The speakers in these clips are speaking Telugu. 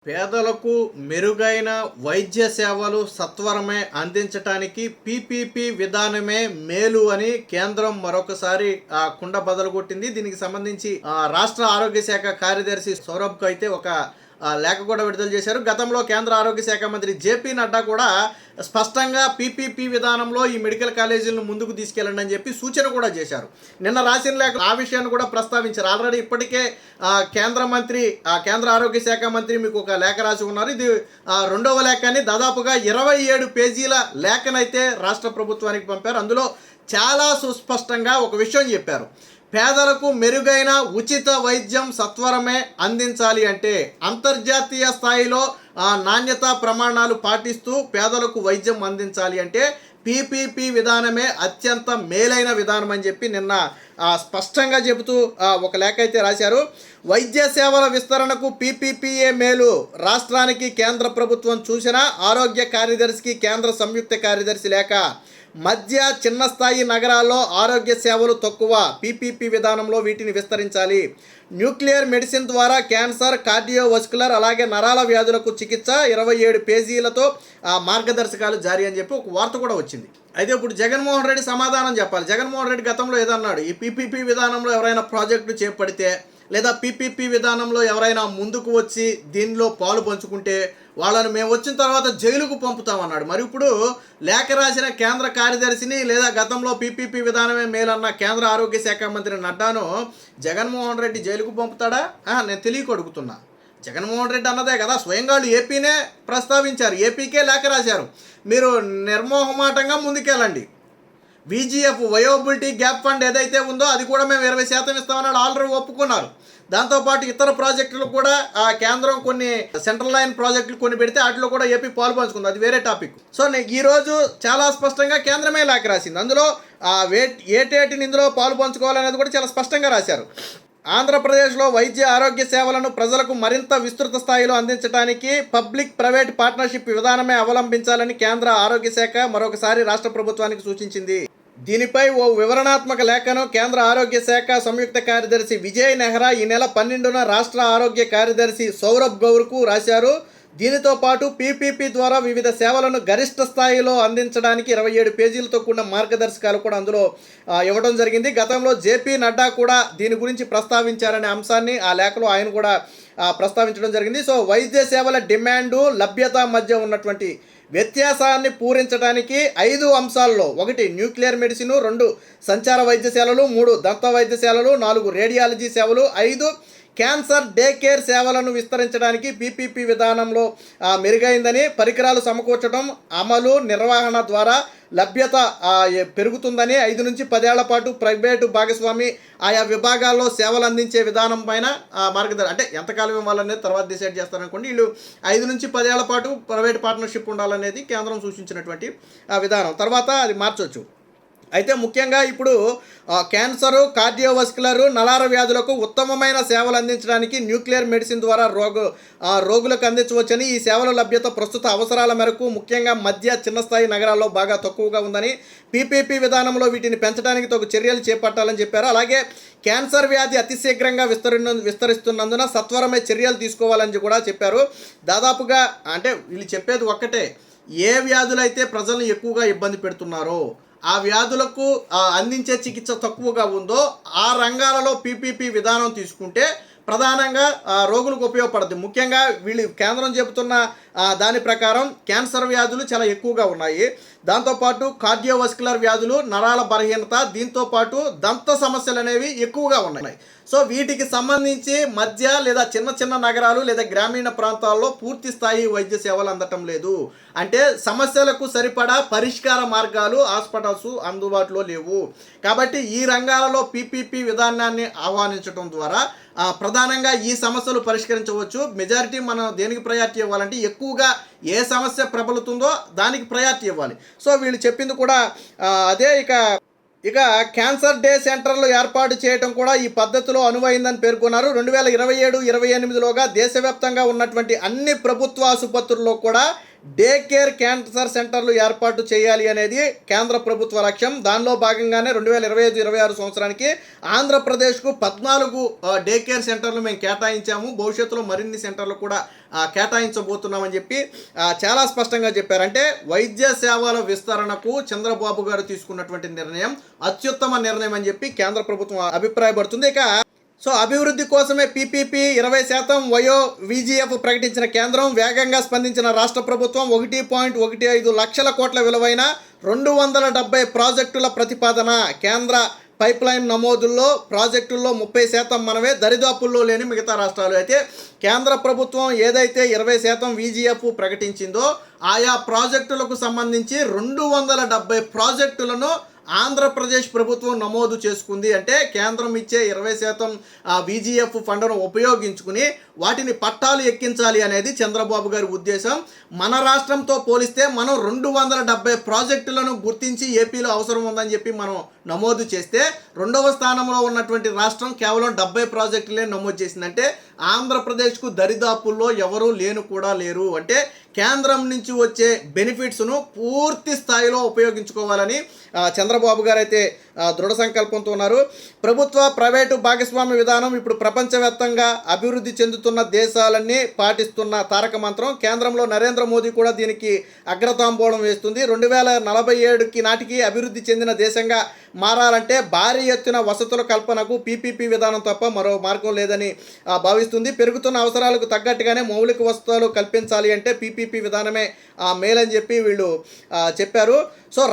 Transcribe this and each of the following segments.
పేదలకు మెరుగైన వైద్య సేవలు సత్వరమే అందించటానికి పీపీపీ విధానమే మేలు అని కేంద్రం మరొకసారి కుండ బదలుగొట్టింది. దీనికి సంబంధించి రాష్ట్ర ఆరోగ్య శాఖ కార్యదర్శి సౌరభ్కు అయితే ఒక లేఖ కూడా విడుదల చేశారు. గతంలో కేంద్ర ఆరోగ్య శాఖ మంత్రి జేపీ నడ్డా కూడా స్పష్టంగా పీపీపీ విధానంలో ఈ మెడికల్ కాలేజీలను ముందుకు తీసుకెళ్ళండి అని చెప్పి సూచన కూడా చేశారు. నిన్న రాసిన లేఖ ఆ విషయాన్ని కూడా ప్రస్తావించారు. ఆల్రెడీ ఇప్పటికే కేంద్ర ఆరోగ్య శాఖ మంత్రి మీకు ఒక లేఖ రాసి ఉన్నారు. ఇది రెండవ లేఖని దాదాపుగా 27 పేజీల లేఖనైతే రాష్ట్ర ప్రభుత్వానికి పంపారు. అందులో చాలా సుస్పష్టంగా ఒక విషయం చెప్పారు. పేదలకు మెరుగైన ఉచిత వైద్యం సత్వరమే అందించాలి అంటే అంతర్జాతీయ స్థాయిలో నాణ్యతా ప్రమాణాలు పాటిస్తూ పేదలకు వైద్యం అందించాలి అంటే పీపీపీ విధానమే అత్యంత మేలైన విధానం అని చెప్పి నిన్న స్పష్టంగా చెబుతూ ఒక లేఖ అయితే రాశారు. వైద్య సేవల విస్తరణకు పీపీపీఏ మేలు. రాష్ట్రానికి కేంద్ర ప్రభుత్వం చూసిన ఆరోగ్య కార్యదర్శికి కేంద్ర సంయుక్త కార్యదర్శి లేఖ. మధ్య చిన్న స్థాయి నగరాల్లో ఆరోగ్య సేవలు తక్కువ. పీపీపీ విధానంలో వీటిని విస్తరించాలి. న్యూక్లియర్ మెడిసిన్ ద్వారా క్యాన్సర్, కార్డియోవస్కులర్ అలాగే నరాల వ్యాధులకు చికిత్స 27 పేజీలతో మార్గదర్శకాలు జారీ అని చెప్పి ఒక వార్త కూడా వచ్చింది. అయితే ఇప్పుడు జగన్మోహన్ రెడ్డి సమాధానం చెప్పాలి. జగన్మోహన్ రెడ్డి గతంలో ఏదన్నాడు, ఈ పీపీపీ విధానంలో ఎవరైనా ప్రాజెక్టు చేపడితే లేదా పీపీపీ విధానంలో ఎవరైనా ముందుకు వచ్చి దీనిలో పాలు పంచుకుంటే వాళ్ళని మేము వచ్చిన తర్వాత జైలుకు పంపుతామన్నాడు. మరి ఇప్పుడు లేఖ రాసిన కేంద్ర కార్యదర్శిని లేదా గతంలో పీపీపీ విధానమే మేలన్న కేంద్ర ఆరోగ్య శాఖ మంత్రి నడ్డాను జగన్మోహన్ రెడ్డి జైలుకు పంపుతాడా? నేను తెలియక అడుగుతున్నా. జగన్మోహన్ రెడ్డి అన్నదే కదా, స్వయంగా వాళ్ళు ఏపీనే ప్రస్తావించారు, ఏపీకే లేఖ రాశారు. మీరు నిర్మోహమాటంగా ముందుకెళ్ళండి. విజిఎఫ్ వయోబిలిటీ గ్యాప్ ఫండ్ ఏదైతే ఉందో అది కూడా మేము 20% ఇస్తామన్నాడు, ఆల్రెడీ ఒప్పుకున్నారు. దాంతోపాటు ఇతర ప్రాజెక్టులు కూడా కేంద్రం కొన్ని సెంట్రల్ లైన్ ప్రాజెక్టులు కొన్ని పెడితే వాటిలో కూడా ఏపీ పాలు పంచుకుంది, అది వేరే టాపిక్. సో ఈరోజు చాలా స్పష్టంగా కేంద్రమే లేఖ రాసింది. అందులో ఏటేటిని ఇందులో పాలు పంచుకోవాలనేది కూడా చాలా స్పష్టంగా రాశారు. ఆంధ్రప్రదేశ్లో వైద్య ఆరోగ్య సేవలను ప్రజలకు మరింత విస్తృత స్థాయిలో అందించడానికి పబ్లిక్ ప్రైవేట్ పార్ట్నర్షిప్ విధానమే అవలంబించాలని కేంద్ర ఆరోగ్య శాఖ మరొకసారి రాష్ట్ర ప్రభుత్వానికి సూచించింది. దీనిపై ఓ వివరణాత్మక లేఖను కేంద్ర ఆరోగ్య శాఖ సంయుక్త కార్యదర్శి విజయ్ నెహ్రా ఈ నెల 12న రాష్ట్ర ఆరోగ్య కార్యదర్శి సౌరభ్ గౌర్కు రాశారు. దీనితో పాటు పీపీపీ ద్వారా వివిధ సేవలను గరిష్ట స్థాయిలో అందించడానికి 27 పేజీలతో కూడిన మార్గదర్శకాలు కూడా అందులో ఇవ్వడం జరిగింది. గతంలో జేపీ నడ్డా కూడా దీని గురించి ప్రస్తావించారనే అంశాన్ని ఆ లేఖలో ఆయన కూడా ప్రస్తావించడం జరిగింది. సో వైద్య సేవల డిమాండు లభ్యత మధ్య ఉన్నటువంటి వ్యత్యాసాన్ని పూరించడానికి 5 అంశాల్లో 1 న్యూక్లియర్ మెడిసిన్, 2 సంచార వైద్యశాలలు, 3 దంత వైద్యశాలలు, 4 రేడియాలజీ సేవలు, 5 క్యాన్సర్ డే కేర్ సేవలను విస్తరించడానికి పీపీపీ విధానంలో మెరుగైందని, పరికరాలు సమకూర్చడం, అమలు, నిర్వహణ ద్వారా లభ్యత పెరుగుతుందని, 5 నుంచి 10 ఏళ్ల పాటు ప్రైవేటు భాగస్వామి ఆయా విభాగాల్లో సేవలు అందించే విధానం పైన మార్గదర్శనం, అంటే ఎంతకాలం ఇవ్వాలనేది తర్వాత డిసైడ్ చేస్తారనుకోండి. వీళ్ళు 5 నుంచి 10 ఏళ్ల పాటు ప్రైవేట్ పార్ట్నర్షిప్ ఉండాలనేది కేంద్రం సూచించినటువంటి విధానం. తర్వాత అది మార్చవచ్చు. అయితే ముఖ్యంగా ఇప్పుడు క్యాన్సరు, కార్డియోవస్కులర్, నరాల వ్యాధులకు ఉత్తమమైన సేవలు అందించడానికి న్యూక్లియర్ మెడిసిన్ ద్వారా రోగులకు అందించవచ్చని, ఈ సేవల లభ్యత ప్రస్తుత అవసరాల మేరకు ముఖ్యంగా మధ్య చిన్న స్థాయి నగరాల్లో బాగా తక్కువగా ఉందని, పీపీపీ విధానంలో వీటిని పెంచడానికి తగు చర్యలు చేపట్టాలని చెప్పారు. అలాగే క్యాన్సర్ వ్యాధి అతిశీఘ్రంగా విస్తరిస్తున్నందున సత్వరమే చర్యలు తీసుకోవాలని కూడా చెప్పారు. దాదాపుగా అంటే వీళ్ళు చెప్పేది ఒక్కటే, ఏ వ్యాధులైతే ప్రజలను ఎక్కువగా ఇబ్బంది పెడుతున్నారో, ఆ వ్యాధులకు అందించే చికిత్స తక్కువగా ఉందో ఆ రంగాలలో పీపీపీ విధానం తీసుకుంటే ప్రధానంగా రోగులకు ఉపయోగపడుతుంది. ముఖ్యంగా వీళ్ళు కేంద్రం చెబుతున్న దాని ప్రకారం క్యాన్సర్ వ్యాధులు చాలా ఎక్కువగా ఉన్నాయి. దాంతోపాటు కార్డియోవస్కులర్ వ్యాధులు, నరాల బలహీనత, దీంతోపాటు దంత సమస్యలు అనేవి ఎక్కువగా ఉన్నాయి. సో వీటికి సంబంధించి మధ్య లేదా చిన్న నగరాలు లేదా గ్రామీణ ప్రాంతాల్లో పూర్తి స్థాయి వైద్య సేవలు అందటం లేదు. అంటే సమస్యలకు సరిపడా పరిష్కార మార్గాలు హాస్పిటల్స్ అందుబాటులో లేవు. కాబట్టి ఈ రంగాలలో పీపీపీ విధానాన్ని ఆహ్వానించడం ద్వారా ప్రధానంగా ఈ సమస్యలు పరిష్కరించవచ్చు. మెజారిటీ మనం దేనికి ప్రయారిటీ ఇవ్వాలంటే ఎక్కువగా ఏ సమస్య ప్రబలుతుందో దానికి ప్రయారిటీ ఇవ్వాలి. సో వీళ్ళు చెప్పింది కూడా అదే. ఇక క్యాన్సర్ డే సెంటర్లు ఏర్పాటు చేయడం కూడా ఈ పద్ధతిలో అనువైందని పేర్కొన్నారు. 2027-28లోగా దేశవ్యాప్తంగా ఉన్నటువంటి అన్ని ప్రభుత్వ ఆసుపత్రుల్లో కూడా డే కేర్ క్యాన్సర్ సెంటర్లు ఏర్పాటు చేయాలి అనేది కేంద్ర ప్రభుత్వ లక్ష్యం. దానిలో భాగంగానే 2025-26 సంవత్సరానికి ఆంధ్రప్రదేశ్కు 14 డే కేర్ సెంటర్లు మేము కేటాయించాము. భవిష్యత్తులో మరిన్ని సెంటర్లు కూడా కేటాయించబోతున్నామని చెప్పి చాలా స్పష్టంగా చెప్పారు. అంటే వైద్య సేవల విస్తరణకు చంద్రబాబు గారు తీసుకున్నటువంటి నిర్ణయం అత్యుత్తమ నిర్ణయం అని చెప్పి కేంద్ర ప్రభుత్వం అభిప్రాయపడుతుంది. ఇక అభివృద్ధి కోసమే పీపీపీ 20% వయో విజిఎఫ్ ప్రకటించిన కేంద్రం, వేగంగా స్పందించిన రాష్ట్ర ప్రభుత్వం 1.15 లక్షల కోట్ల విలువైన 270 ప్రాజెక్టుల ప్రతిపాదన. కేంద్ర పైప్లైన్ నమోదుల్లో ప్రాజెక్టుల్లో 30% మనమే, దరిదాపుల్లో లేని మిగతా రాష్ట్రాలు. అయితే కేంద్ర ప్రభుత్వం ఏదైతే 20% విజిఎఫ్ ప్రకటించిందో ఆయా ప్రాజెక్టులకు సంబంధించి 270 ప్రాజెక్టులను ఆంధ్రప్రదేశ్ ప్రభుత్వం నమోదు చేసుకుంది. అంటే కేంద్రం ఇచ్చే 20% విజిఎఫ్ ఫండ్ను ఉపయోగించుకుని వాటిని పట్టాలు ఎక్కించాలి అనేది చంద్రబాబు గారి ఉద్దేశం. మన రాష్ట్రంతో పోలిస్తే మనం 270 ప్రాజెక్టులను గుర్తించి ఏపీలో అవసరం ఉందని చెప్పి మనం నమోదు చేస్తే, రెండవ స్థానంలో ఉన్నటువంటి రాష్ట్రం కేవలం 70 ప్రాజెక్టులే నమోదు చేసిందంటే ఆంధ్రప్రదేశ్కు దరిదాపుల్లో ఎవరూ కూడా లేరు. అంటే కేంద్రం నుంచి వచ్చే బెనిఫిట్స్ను పూర్తి స్థాయిలో ఉపయోగించుకోవాలని చంద్రబాబు గారు అయితే దృఢ సంకల్పంతో ఉన్నారు. ప్రభుత్వ ప్రైవేటు భాగస్వామ్య విధానం ఇప్పుడు ప్రపంచవ్యాప్తంగా అభివృద్ధి చెందుతున్న దేశాలన్నీ పాటిస్తున్న తారక మంత్రం. కేంద్రంలో నరేంద్ర మోదీ కూడా దీనికి అగ్రతాంబూలం వేస్తుంది. 2047 నాటికి అభివృద్ధి చెందిన దేశంగా మారాలంటే భారీ ఎత్తున వసతుల కల్పనకు పీపీపీ విధానం తప్ప మరో మార్గం లేదని భావిస్తుంది. పెరుగుతున్న అవసరాలకు తగ్గట్టుగానే మౌలిక వసతులు కల్పించాలి అంటే పీపీపీ విధానమే మేలని చెప్పి వీళ్ళు చెప్పారు.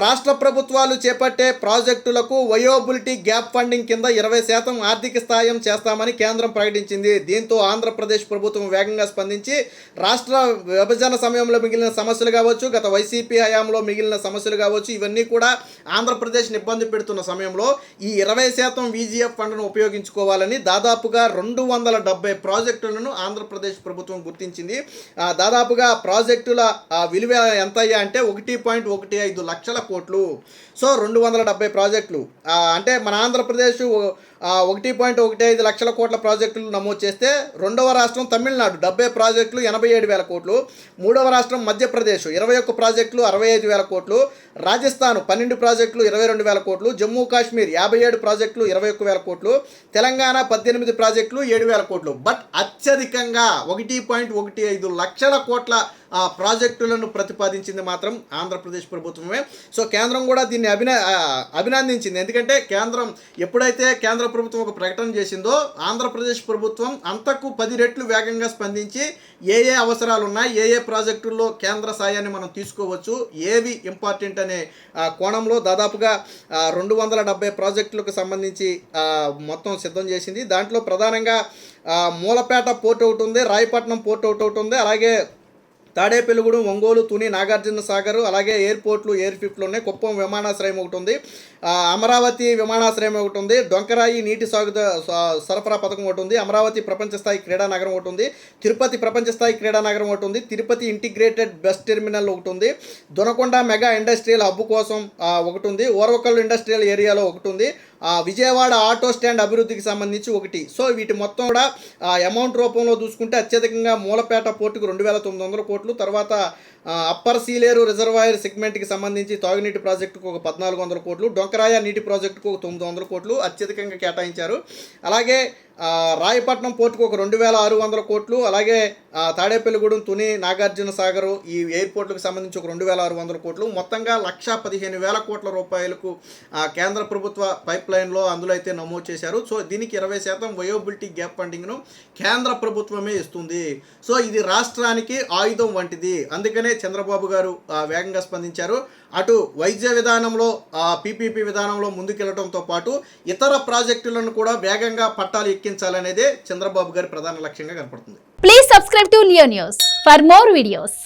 రాష్ట్ర ప్రభుత్వాలు చేపట్టే ప్రాజెక్టులకు వయోబిలిటీ గ్యాప్ ఫండింగ్ కింద 20% ఆర్థిక సాయం చేస్తామని కేంద్రం ప్రకటించింది. దీంతో ఆంధ్రప్రదేశ్ ప్రభుత్వం వేగంగా స్పందించి రాష్ట్ర విభజన సమయంలో మిగిలిన సమస్యలు కావచ్చు, గత వైసీపీ హయాంలో మిగిలిన సమస్యలు కావచ్చు, ఇవన్నీ కూడా ఆంధ్రప్రదేశ్ని ఇబ్బంది పెడుతున్న సమయంలో ఈ 20% విజిఎఫ్ ఫండ్ను ఉపయోగించుకోవాలని దాదాపుగా 270 ప్రాజెక్టులను ఆంధ్రప్రదేశ్ ప్రభుత్వం గుర్తించింది. దాదాపుగా ప్రాజెక్టుల విలువ ఎంత అయ్యా అంటే 1.15 లక్షల కోట్లు. 270 ప్రాజెక్టులు అంటే మన ఆంధ్రప్రదేశ్ 1.15 లక్షల కోట్ల ప్రాజెక్టులు నమోదు చేస్తే, రెండవ రాష్ట్రం తమిళనాడు 70 ప్రాజెక్టులు 87,000 కోట్లు, మూడవ రాష్ట్రం మధ్యప్రదేశ్ 21 ప్రాజెక్టులు 65,000 కోట్లు, రాజస్థాన్ 12 ప్రాజెక్టులు 22,000 కోట్లు, జమ్మూ కాశ్మీర్ 57 ప్రాజెక్టులు 21,000 కోట్లు, తెలంగాణ 18 ప్రాజెక్టులు 7,000 కోట్లు. బట్ అత్యధికంగా 1.15 లక్షల కోట్ల ప్రాజెక్టులను ప్రతిపాదించింది మాత్రం ఆంధ్రప్రదేశ్ ప్రభుత్వమే. కేంద్రం కూడా దీన్ని అభినందించింది. ఎందుకంటే కేంద్రం ఎప్పుడైతే కేంద్ర ప్రభుత్వం ఒక ప్రకటన చేసిందో ఆంధ్రప్రదేశ్ ప్రభుత్వం అంతకు 10 రెట్లు వేగంగా స్పందించి ఏ అవసరాలు ఉన్నాయి, ఏ ప్రాజెక్టుల్లో కేంద్ర సాయాన్ని మనం తీసుకోవచ్చు, ఏవి ఇంపార్టెంట్ అనే కోణంలో దాదాపుగా 270 ప్రాజెక్టులకు సంబంధించి మొత్తం సిద్ధం చేసింది. దాంట్లో ప్రధానంగా మూలపేట పోర్ట్ ఒకటి ఉంది, రాయపట్నం పోర్ట్ ఒకటి ఉంది, అలాగే తాడేపల్లిగూడెం, ఒంగోలు, తుని, నాగార్జున సాగర్, అలాగే ఎయిర్పోర్ట్లు ఎయిర్ఫిఫ్ట్లు ఉన్నాయి. కుప్పం విమానాశ్రయం ఒకటి ఉంది, అమరావతి విమానాశ్రయం ఒకటి ఉంది, డొంకరాయి నీటి సరఫరా పథకం ఒకటి ఉంది, అమరావతి ప్రపంచ స్థాయి క్రీడా నగరం ఒకటి ఉంది, తిరుపతి ప్రపంచ స్థాయి క్రీడా నగరం ఒకటి ఉంది, తిరుపతి ఇంటిగ్రేటెడ్ బస్ టెర్మినల్ ఒకటి ఉంది, దొనకొండ మెగా ఇండస్ట్రియల్ హబ్ కోసం ఒకటి ఉంది, ఓర్వకల్లు ఇండస్ట్రియల్ ఏరియాలో ఒకటి ఉంది, విజయవాడ ఆటో స్టాండ్ అభివృద్ధికి సంబంధించి ఒకటి. వీటి మొత్తం కూడా అమౌంట్ రూపంలో చూసుకుంటే అత్యధికంగా మూలపేట పోర్టుకు 2,900 కోట్లు, తర్వాత అప్పర్ సీలేరు రిజర్వాయర్ సెగ్మెంట్కి సంబంధించి తాగునీటి ప్రాజెక్టుకు ఒక 1,400 కోట్లు, డొంకరాయ నీటి ప్రాజెక్టుకు ఒక 900 కోట్లు అత్యధికంగా కేటాయించారు. అలాగే రాయపట్నం పోర్టుకు ఒక 2,600 కోట్లు, అలాగే తాడేపల్లిగూడెం, తుని, నాగార్జున సాగర్ ఈ ఎయిర్పోర్ట్లకు సంబంధించి ఒక 2,600 కోట్లు, మొత్తంగా 1,15,000 కోట్ల రూపాయలకు కేంద్ర ప్రభుత్వ పైప్ లైన్లో అందులో అయితే నమోదు చేశారు. దీనికి 20% వయోబిలిటీ గ్యాప్ ఫండింగ్ను కేంద్ర ప్రభుత్వమే ఇస్తుంది. ఇది రాష్ట్రానికి ఆయుధం వంటిది. అందుకనే చంద్రబాబు గారు వేగంగా స్పందించారు. అటు వైద్య విధానంలో పీపీపీ విధానంలో ముందుకెళ్లడంతో పాటు ఇతర ప్రాజెక్టులను కూడా వేగంగా పట్టాలు ఎక్కించాలనేదే చంద్రబాబు గారి ప్రధాన లక్ష్యంగా కనపడుతుంది. Please subscribe to Leo news for more videos.